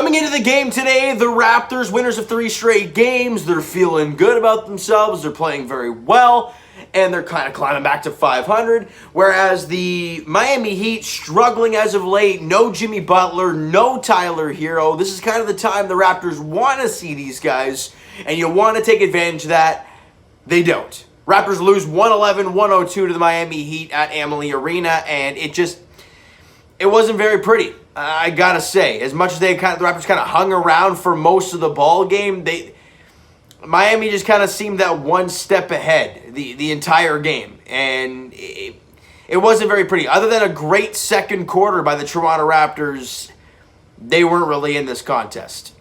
Coming into the game today, the Raptors, winners of 3 straight games. They're feeling good about themselves. They're playing very well, and they're kind of climbing back to 500. Whereas the Miami Heat, struggling as of late. No Jimmy Butler, no Tyler Hero. This is kind of the time the Raptors want to see these guys, and you want to take advantage of that. They don't. Raptors lose 111-102 to the Miami Heat at Amalie Arena, and it wasn't very pretty. I gotta say, as much as the Raptors kind of hung around for most of the ball game, Miami just kind of seemed that one step ahead the entire game, and it wasn't very pretty. Other than a great second quarter by the Toronto Raptors, they weren't really in this contest.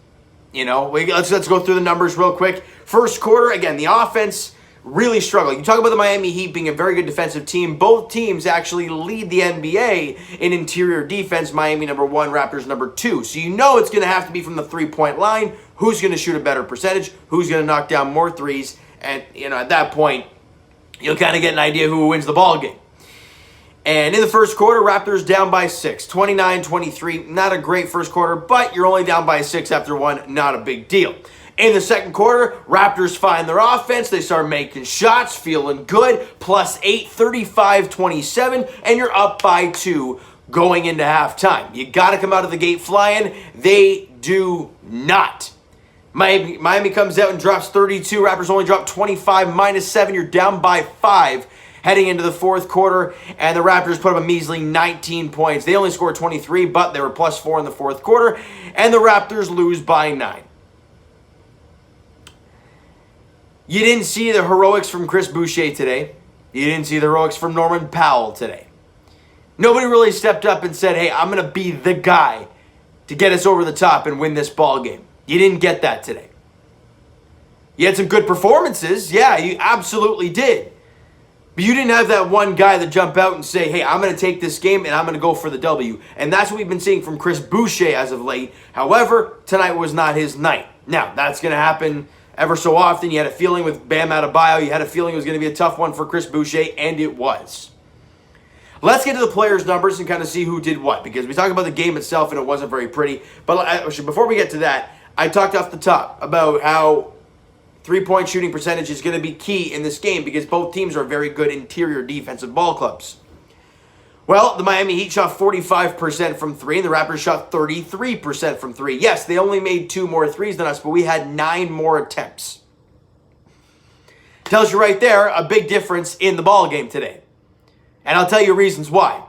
You know, let's go through the numbers real quick. First quarter, again, the offense really struggling. You talk about the Miami Heat being a very good defensive team. Both teams actually lead the NBA in interior defense. Miami number 1, Raptors number 2. So you know it's going to have to be from the three-point line. Who's going to shoot a better percentage? Who's going to knock down more threes? And, you know, at that point, you'll kind of get an idea who wins the ball game. And in the first quarter, Raptors down by 6, 29-23. Not a great first quarter, but you're only down by 6 after 1. Not a big deal. In the second quarter, Raptors find their offense. They start making shots, feeling good. Plus 8, 35-27, and you're up by 2 going into halftime. You got to come out of the gate flying. They do not. Miami comes out and drops 32. Raptors only drop 25, -7. You're down by 5 heading into the fourth quarter, and the Raptors put up a measly 19 points. They only scored 23, but they were plus 4 in the fourth quarter, and the Raptors lose by 9. You didn't see the heroics from Chris Boucher today. You didn't see the heroics from Norman Powell today. Nobody really stepped up and said, hey, I'm going to be the guy to get us over the top and win this ball game. You didn't get that today. You had some good performances. Yeah, you absolutely did. But you didn't have that one guy that jump out and say, hey, I'm going to take this game and I'm going to go for the W. And that's what we've been seeing from Chris Boucher as of late. However, tonight was not his night. Now, that's going to happen ever so often. You had a feeling with Bam Adebayo. You had a feeling it was going to be a tough one for Chris Boucher, and it was. Let's get to the players' numbers and kind of see who did what, because we talked about the game itself, and it wasn't very pretty. But before we get to that, I talked off the top about how three-point shooting percentage is going to be key in this game because both teams are very good interior defensive ball clubs. Well, the Miami Heat shot 45% from 3, and the Raptors shot 33% from 3. Yes, they only made 2 more threes than us, but we had 9 more attempts. Tells you right there a big difference in the ball game today. And I'll tell you reasons why.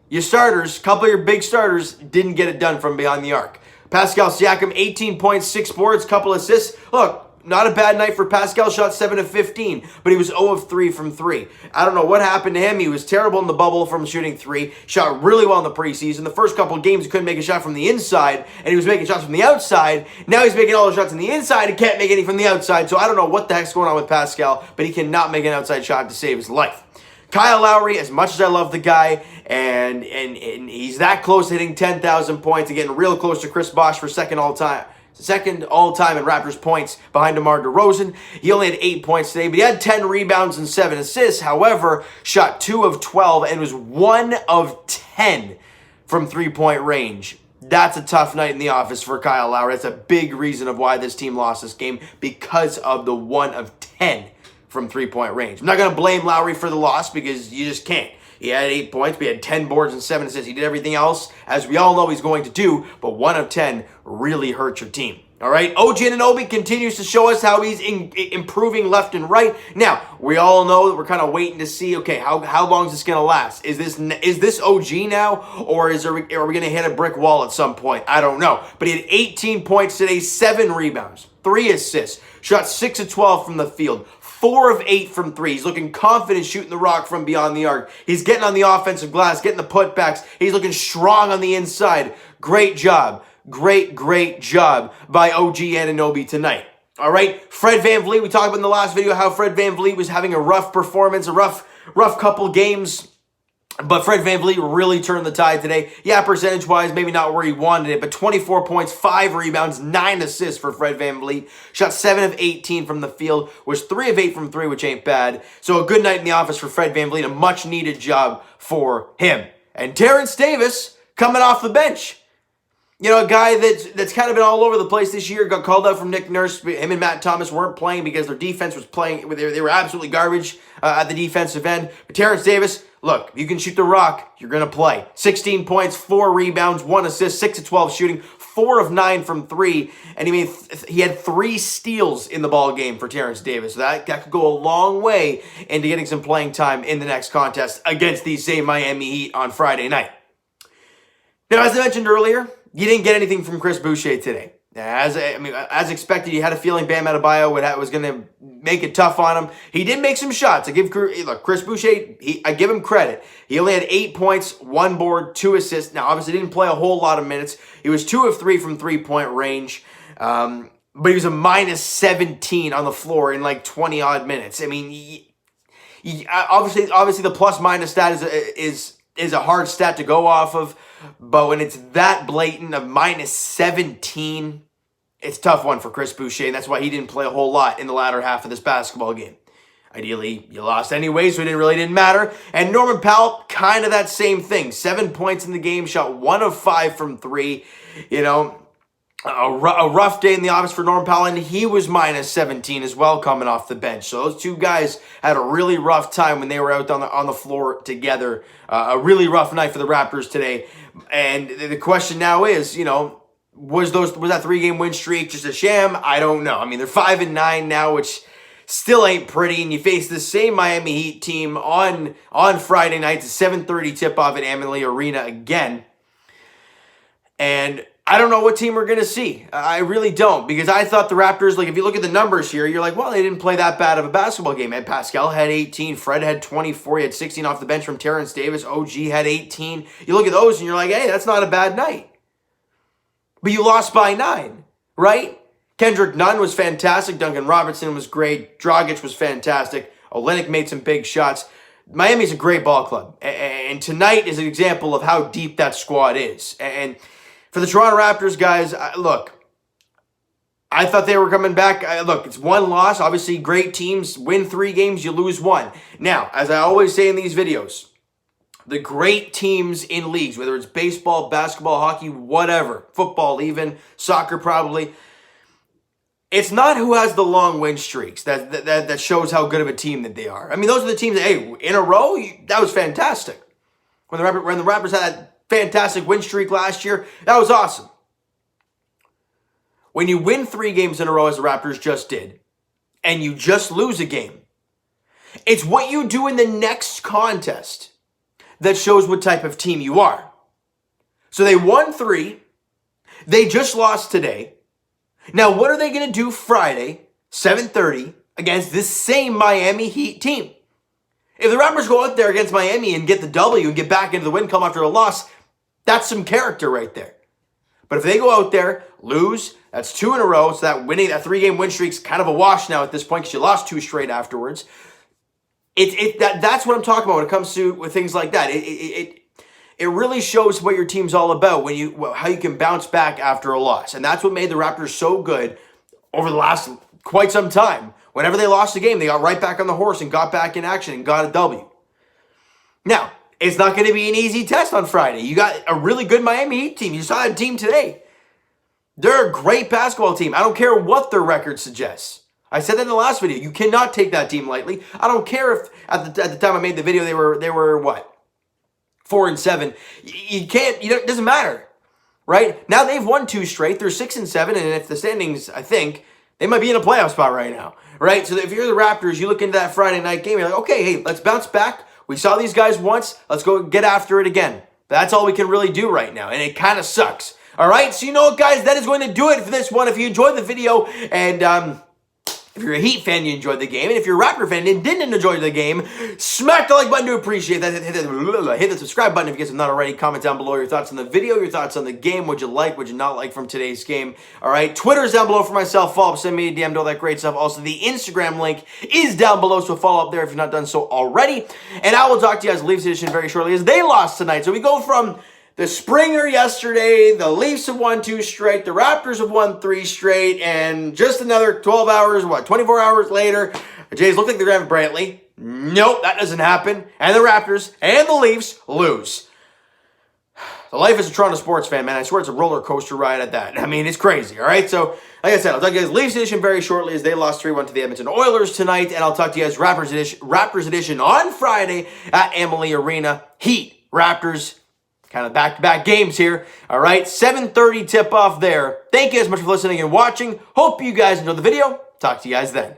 Your starters, a couple of your big starters, didn't get it done from beyond the arc. Pascal Siakam, 18 points, 6 boards, couple assists. Look, not a bad night for Pascal. Shot 7 of 15, but he was 0 of 3 from 3. I don't know what happened to him. He was terrible in the bubble from shooting 3. Shot really well in the preseason. The first couple of games, he couldn't make a shot from the inside, and he was making shots from the outside. Now he's making all the shots on the inside and can't make any from the outside. So I don't know what the heck's going on with Pascal, but he cannot make an outside shot to save his life. Kyle Lowry, as much as I love the guy, and he's that close to hitting 10,000 points and getting real close to Chris Bosh for second all-time in Raptors points behind DeMar DeRozan. He only had 8 points today, but he had 10 rebounds and 7 assists. However, shot 2 of 12 and was 1 of 10 from three-point range. That's a tough night in the office for Kyle Lowry. That's a big reason of why this team lost this game, because of the 1 of 10 from three-point range. I'm not going to blame Lowry for the loss because you just can't. He had 8 points, but he had 10 boards and 7 assists. He did everything else, as we all know he's going to do, but 1 of 10 really hurt your team. All right, OG Anunoby continues to show us how he's improving left and right. Now, we all know that we're kind of waiting to see, okay, how long is this going to last? Is this OG now, or are we going to hit a brick wall at some point? I don't know. But he had 18 points today, 7 rebounds, 3 assists, shot 6 of 12 from the field, 4 of 8 from 3. He's looking confident shooting the rock from beyond the arc. He's getting on the offensive glass, getting the putbacks. He's looking strong on the inside. Great job. Great job by OG Anunoby tonight. All right, Fred VanVleet, we talked about in the last video how Fred VanVleet was having a rough performance, a rough couple games. But Fred VanVleet really turned the tide today. Yeah, percentage-wise, maybe not where he wanted it, but 24 points, 5 rebounds, 9 assists for Fred VanVleet. Shot 7 of 18 from the field, was 3 of 8 from 3, which ain't bad. So a good night in the office for Fred VanVleet, a much-needed job for him. And Terrence Davis coming off the bench. a guy that's kind of been all over the place this year, got called out from Nick Nurse. Him and Matt Thomas weren't playing because their defense was playing. They were absolutely garbage at the defensive end. But Terrence Davis, look, you can shoot the rock, you're going to play. 16 points, 4 rebounds, 1 assist, 6 of 12 shooting, 4 of 9 from 3. And he had 3 steals in the ball game for Terrence Davis. So that could go a long way into getting some playing time in the next contest against these same Miami Heat on Friday night. Now, as I mentioned earlier, you didn't get anything from Chris Boucher today. As expected, you had a feeling Bam Adebayo was going to make it tough on him. He did make some shots. Chris Boucher, I give him credit. He only had 8 points, 1 board, 2 assists. Now, obviously, didn't play a whole lot of minutes. He was 2 of 3 from three-point range. But he was a minus 17 on the floor in like 20-odd minutes. Obviously, the plus-minus stat is a hard stat to go off of. But when it's that blatant of minus 17, it's a tough one for Chris Boucher. And that's why he didn't play a whole lot in the latter half of this basketball game. Ideally, you lost anyway, so it really didn't matter. And Norman Powell, kind of that same thing. 7 points in the game, shot 1 of 5 from 3. A rough day in the office for Norman Powell, and he was minus 17 as well coming off the bench. So those two guys had a really rough time when they were out on the floor together. A really rough night for the Raptors today. And the question now is, was that 3-game win streak just a sham? I don't know. They're 5-9 now, which still ain't pretty. And you face the same Miami Heat team on Friday night. It's a 7:30 tip-off at Amalie Arena again. And I don't know what team we're going to see. I really don't, because I thought the Raptors, if you look at the numbers here, you're like, well, they didn't play that bad of a basketball game. Ed Pascal had 18, Fred had 24, he had 16 off the bench from Terrence Davis, OG had 18. You look at those and you're like, hey, that's not a bad night. But you lost by 9, right? Kendrick Nunn was fantastic. Duncan Robertson was great. Dragic was fantastic. Olynyk made some big shots. Miami's a great ball club. And tonight is an example of how deep that squad is. And for the Toronto Raptors, guys, look, I thought they were coming back. Look, it's 1 loss. Obviously, great teams win 3 games, you lose 1. Now, as I always say in these videos, the great teams in leagues, whether it's baseball, basketball, hockey, whatever, football even, soccer probably, it's not who has the long win streaks that shows how good of a team that they are. Those are the teams that, hey, in a row, that was fantastic. When the Raptors had that fantastic win streak last year, that was awesome. When you win 3 games in a row, as the Raptors just did, and you just lose a game, it's what you do in the next contest that shows what type of team you are. So they won 3. They just lost today. Now, what are they going to do Friday, 7:30, against this same Miami Heat team? If the Raptors go out there against Miami and get the W and get back into the win column after a loss, that's some character right there. But if they go out there, lose, that's 2 in a row, so that 3-game win streak's kind of a wash now at this point because you lost 2 straight afterwards. That's what I'm talking about when it comes to with things like that. It really shows what your team's all about how you can bounce back after a loss. And that's what made the Raptors so good over the last quite some time. Whenever they lost a game, they got right back on the horse and got back in action and got a W. Now, it's not going to be an easy test on Friday. You got a really good Miami Heat team. You saw that team today. They're a great basketball team. I don't care what their record suggests. I said that in the last video. You cannot take that team lightly. I don't care if at the time I made the video they were what? 4-7. You can't. It doesn't matter, right? Now they've won 2 straight. They're 6-7, and if the standings, I think they might be in a playoff spot right now, right? So if you're the Raptors, you look into that Friday night game. You're like, okay, hey, let's bounce back. We saw these guys once. Let's go get after it again. That's all we can really do right now, and it kind of sucks. All right, so you know what, guys? That is going to do it for this one. If you enjoyed the video, and if you're a Heat fan, you enjoyed the game. And if you're a Raptor fan and didn't enjoy the game, smack the like button to appreciate that. Hit the subscribe button if you guys have not already. Comment down below your thoughts on the video, your thoughts on the game. What'd you like, what'd you not like from today's game? All right, Twitter's down below for myself. Follow up, send me a DM, do all that great stuff. Also, the Instagram link is down below, so follow up there if you've not done so already. And I will talk to you guys Leafs edition very shortly as they lost tonight. So we go from the Springer yesterday, the Leafs have won 2 straight, the Raptors have won 3 straight, and just another 24 hours later, the Jays look like they're going to have Brantley. Nope, that doesn't happen. And the Raptors and the Leafs lose. The life as a Toronto sports fan, man, I swear it's a roller coaster ride at that. I mean, it's crazy, all right? So, like I said, I'll talk to you guys Leafs edition very shortly as they lost 3-1 to the Edmonton Oilers tonight, and I'll talk to you guys Raptors edition on Friday at Amalie Arena. Heat, Raptors, kind of back-to-back games here, all right? 7:30 tip-off there. Thank you guys so much for listening and watching. Hope you guys enjoyed the video. Talk to you guys then.